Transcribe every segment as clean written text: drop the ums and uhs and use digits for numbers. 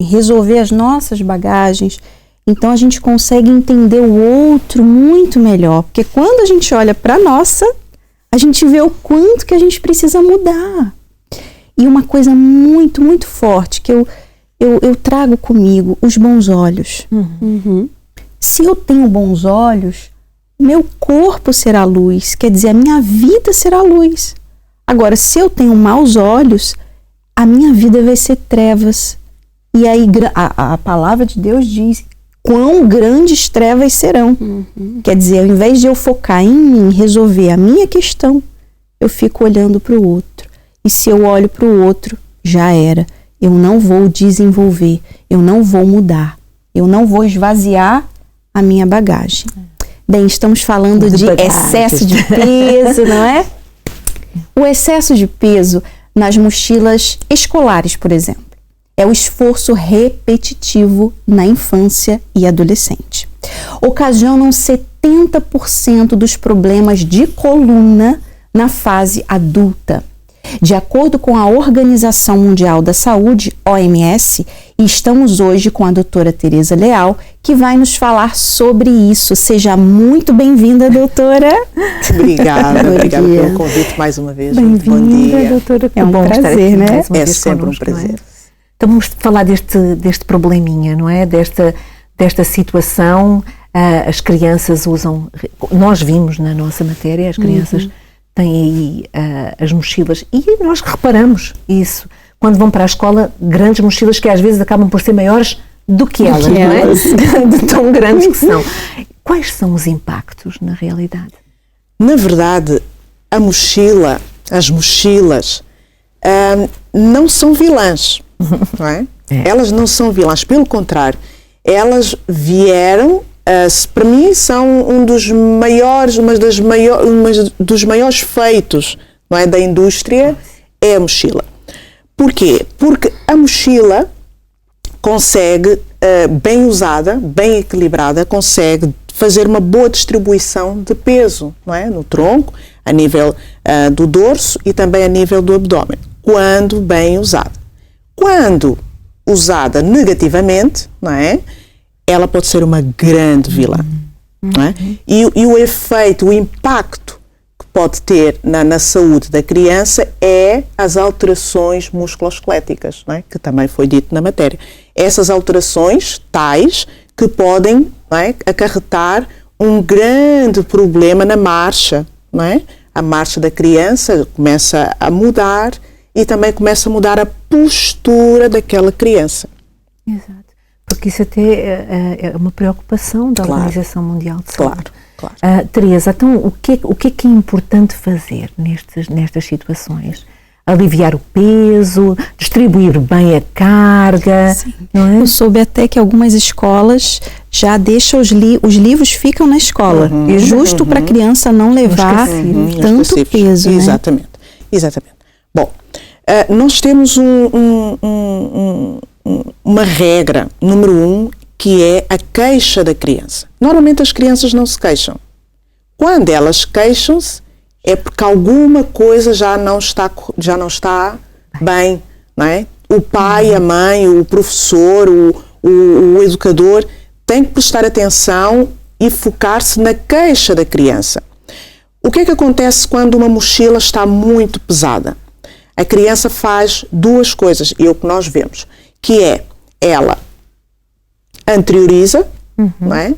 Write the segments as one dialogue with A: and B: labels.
A: resolver as nossas bagagens, então a gente consegue entender o outro muito melhor. Porque quando a gente olha para a nossa, a gente vê o quanto que a gente precisa mudar. E uma coisa muito, muito forte que eu trago comigo, os bons olhos. Se eu tenho bons olhos, meu corpo será luz, quer dizer, a minha vida será luz. Agora, se eu tenho maus olhos, a minha vida vai ser trevas. E aí a palavra de Deus diz quão grandes trevas serão. Quer dizer, ao invés de eu focar em mim, resolver a minha questão, eu fico olhando para o outro. E se eu olho para o outro, já era. Eu não vou desenvolver, eu não vou mudar, eu não vou esvaziar a minha bagagem. Bem, estamos falando de excesso de peso, não é? O excesso de peso nas mochilas escolares, por exemplo, é o esforço repetitivo na infância e adolescente. Ocasionam 70% dos problemas de coluna na fase adulta. De acordo com a Organização Mundial da Saúde, OMS, e estamos hoje com a doutora Tereza Leal, que vai nos falar sobre isso. Seja muito bem-vinda, doutora.
B: Obrigada pelo convite mais uma vez.
A: Bem-vinda,
B: bom dia.
A: Doutora. É um prazer, né?
B: É sempre um prazer.
C: Então vamos falar deste probleminha, não é? Desta situação. As crianças usam... Nós vimos na nossa matéria, as crianças... têm aí as mochilas, e nós reparamos isso, quando vão para a escola, grandes mochilas que às vezes acabam por ser maiores do que elas, não é? De tão grandes que são. Quais são os impactos na realidade?
B: Na verdade, as mochilas, não são vilãs, não é? Elas não são vilãs, pelo contrário, elas vieram... para mim são um dos maiores feitos, não é, da indústria, é a mochila. Porquê? Porque a mochila consegue, bem usada, bem equilibrada, consegue fazer uma boa distribuição de peso, não é, no tronco, a nível do dorso e também a nível do abdômen, quando bem usada. Quando usada negativamente, não é, ela pode ser uma grande vilã. Não é? E o efeito, o impacto que pode ter na saúde da criança é as alterações musculoesqueléticas, não é? Que também foi dito na matéria. Essas alterações tais que podem, não é, acarretar um grande problema na marcha. Não é? A marcha da criança começa a mudar e também começa a mudar a postura daquela criança.
C: Exato. Porque isso até é uma preocupação da Organização Mundial de Saúde. Claro. Teresa, então o que é importante fazer nestas situações? Aliviar o peso, distribuir bem a carga, não é?
A: Eu soube até que algumas escolas já deixam os livros ficam na escola, justo para a criança não levar tanto peso.
B: Exatamente, né? Exatamente. Bom, nós temos uma regra, número 1, que é a queixa da criança. Normalmente as crianças não se queixam. Quando elas queixam-se, é porque alguma coisa já não está bem, não é? O pai, a mãe, o professor, o educador tem que prestar atenção e focar-se na queixa da criança. O que é que acontece quando uma mochila está muito pesada? A criança faz duas coisas, e é o que nós vemos, que é, ela anterioriza, não é?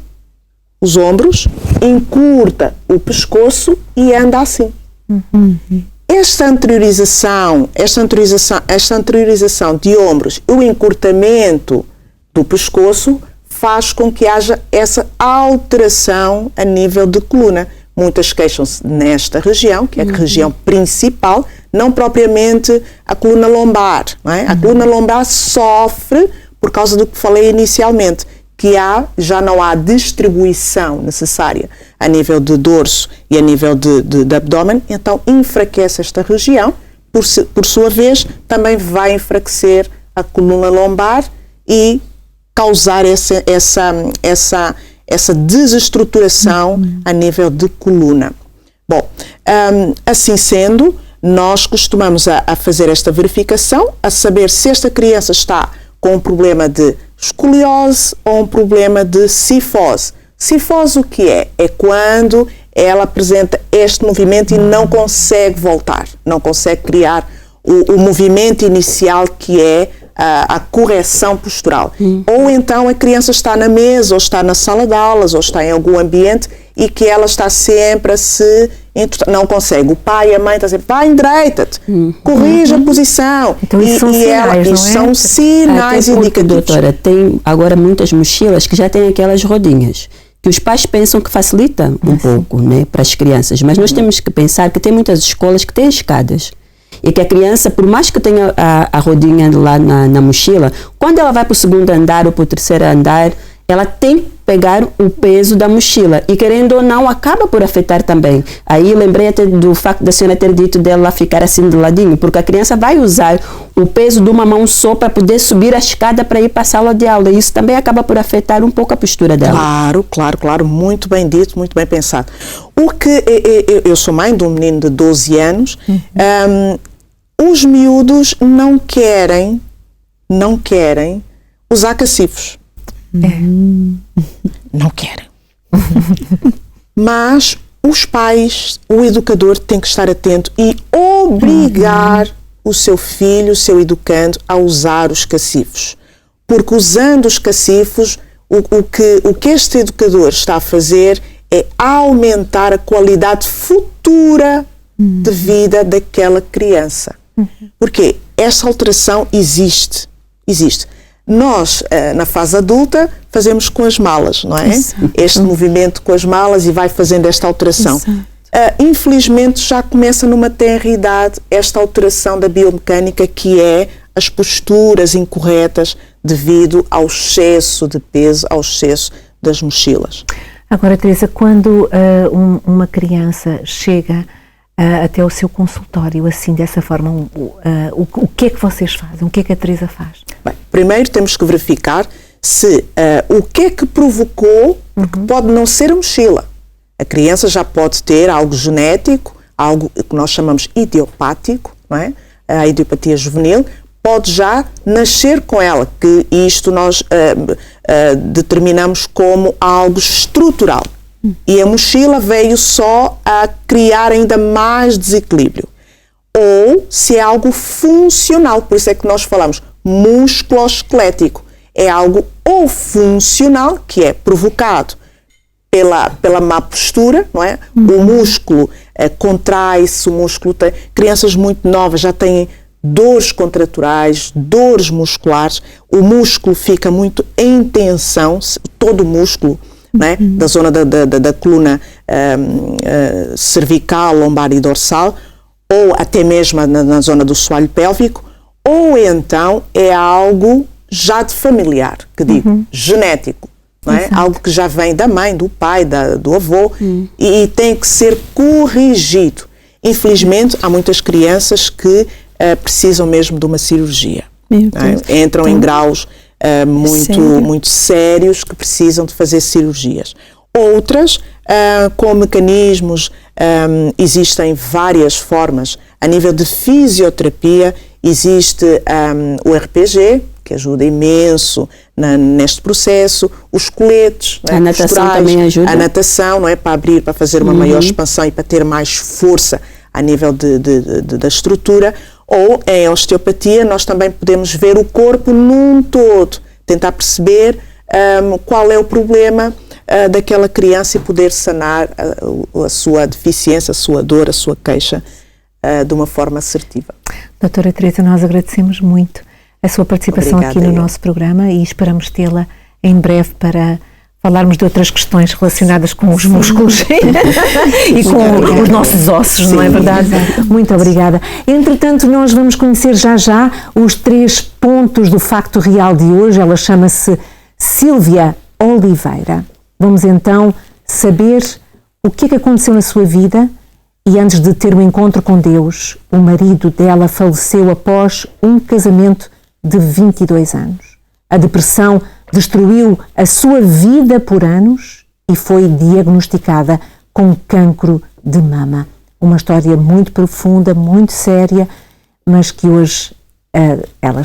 B: Os ombros, encurta o pescoço e anda assim. Esta anteriorização de ombros e o encurtamento do pescoço faz com que haja essa alteração a nível de coluna. Muitas queixam-se nesta região, que é a região principal, não propriamente a coluna lombar. Não é? A coluna lombar sofre por causa do que falei inicialmente, que já não há distribuição necessária a nível de dorso e a nível de abdômen, então enfraquece esta região, por sua vez também vai enfraquecer a coluna lombar e causar essa desestruturação a nível de coluna. Bom, assim sendo, nós costumamos a fazer esta verificação, a saber se esta criança está com um problema de escoliose ou um problema de cifose. Cifose o que é? É quando ela apresenta este movimento e não consegue voltar, não consegue criar o movimento inicial que é a correção postural. Ou então a criança está na mesa, ou está na sala de aulas, ou está em algum ambiente e que ela está sempre a se... não consegue. O pai e a mãe estão sempre, vai, endireita-te, corrige a posição.
C: Então isso são sinais, não é?
B: São sinais indicativos.
D: Doutora, tem agora muitas mochilas que já têm aquelas rodinhas, que os pais pensam que facilita um pouco, né, para as crianças, mas nós temos que pensar que tem muitas escolas que têm escadas. E que a criança, por mais que tenha a rodinha lá na mochila, quando ela vai para o segundo andar ou para o terceiro andar, ela tem que pegar o peso da mochila. E querendo ou não, acaba por afetar também. Aí lembrei até do facto da senhora ter dito dela ficar assim de ladinho, porque a criança vai usar o peso de uma mão só para poder subir a escada para ir para a sala de aula. E isso também acaba por afetar um pouco a postura dela.
B: Claro. Muito bem dito, muito bem pensado. O que eu sou mãe de um menino de 12 anos. Os miúdos não querem usar cacifos. Não querem. Mas os pais, o educador tem que estar atento e obrigar o seu filho, o seu educando a usar os cacifos. Porque usando os cacifos, o que este educador está a fazer é aumentar a qualidade futura de vida daquela criança. Porque essa alteração existe. Nós, na fase adulta, fazemos com as malas, não é? Exato. Este movimento com as malas e vai fazendo esta alteração. Infelizmente, já começa numa tenra idade esta alteração da biomecânica, que é as posturas incorretas devido ao excesso de peso, ao excesso das mochilas.
C: Agora, Teresa, quando uma criança chega até o seu consultório, assim, dessa forma, o que é que vocês fazem? O que é que a Teresa faz?
B: Bem, primeiro temos que verificar se o que é que provocou, porque pode não ser a mochila. A criança já pode ter algo genético, algo que nós chamamos idiopático, não é? A idiopatia juvenil, pode já nascer com ela, que isto nós determinamos como algo estrutural. E a mochila veio só a criar ainda mais desequilíbrio. Ou se é algo funcional, por isso é que nós falamos musculoesquelético. É algo ou funcional, que é provocado pela má postura, não é? O músculo contrai-se, o músculo tem... Crianças muito novas já têm dores contraturais, dores musculares, o músculo fica muito em tensão, todo o músculo, né, da zona da coluna cervical, lombar e dorsal, ou até mesmo na zona do soalho pélvico, ou então é algo já de familiar, que digo, genético, não é? Algo que já vem da mãe, do pai, do avô, e tem que ser corrigido. Infelizmente, há muitas crianças que precisam mesmo de uma cirurgia. Entram em graus muito sérios que precisam de fazer cirurgias. Outras, com mecanismos, existem várias formas. A nível de fisioterapia, existe o RPG, que ajuda imenso neste processo, os coletes,
D: a natação também ajuda.
B: A natação, não é, para abrir, para fazer uma maior expansão e para ter mais força a nível da estrutura. Ou em osteopatia nós também podemos ver o corpo num todo, tentar perceber qual é o problema daquela criança e poder sanar a sua deficiência, a sua dor, a sua queixa de uma forma assertiva.
C: Doutora Teresa, nós agradecemos muito a sua participação. Obrigada, aqui no nosso programa e esperamos tê-la em breve para falarmos de outras questões relacionadas com os músculos e com os nossos ossos, não é verdade? Muito obrigada. Entretanto, nós vamos conhecer já os 3 pontos do facto real de hoje. Ela chama-se Sílvia Oliveira. Vamos então saber o que é que aconteceu na sua vida e antes de ter um encontro com Deus, o marido dela faleceu após um casamento de 22 anos. A depressão destruiu a sua vida por anos e foi diagnosticada com cancro de mama. Uma história muito profunda, muito séria, mas que hoje ela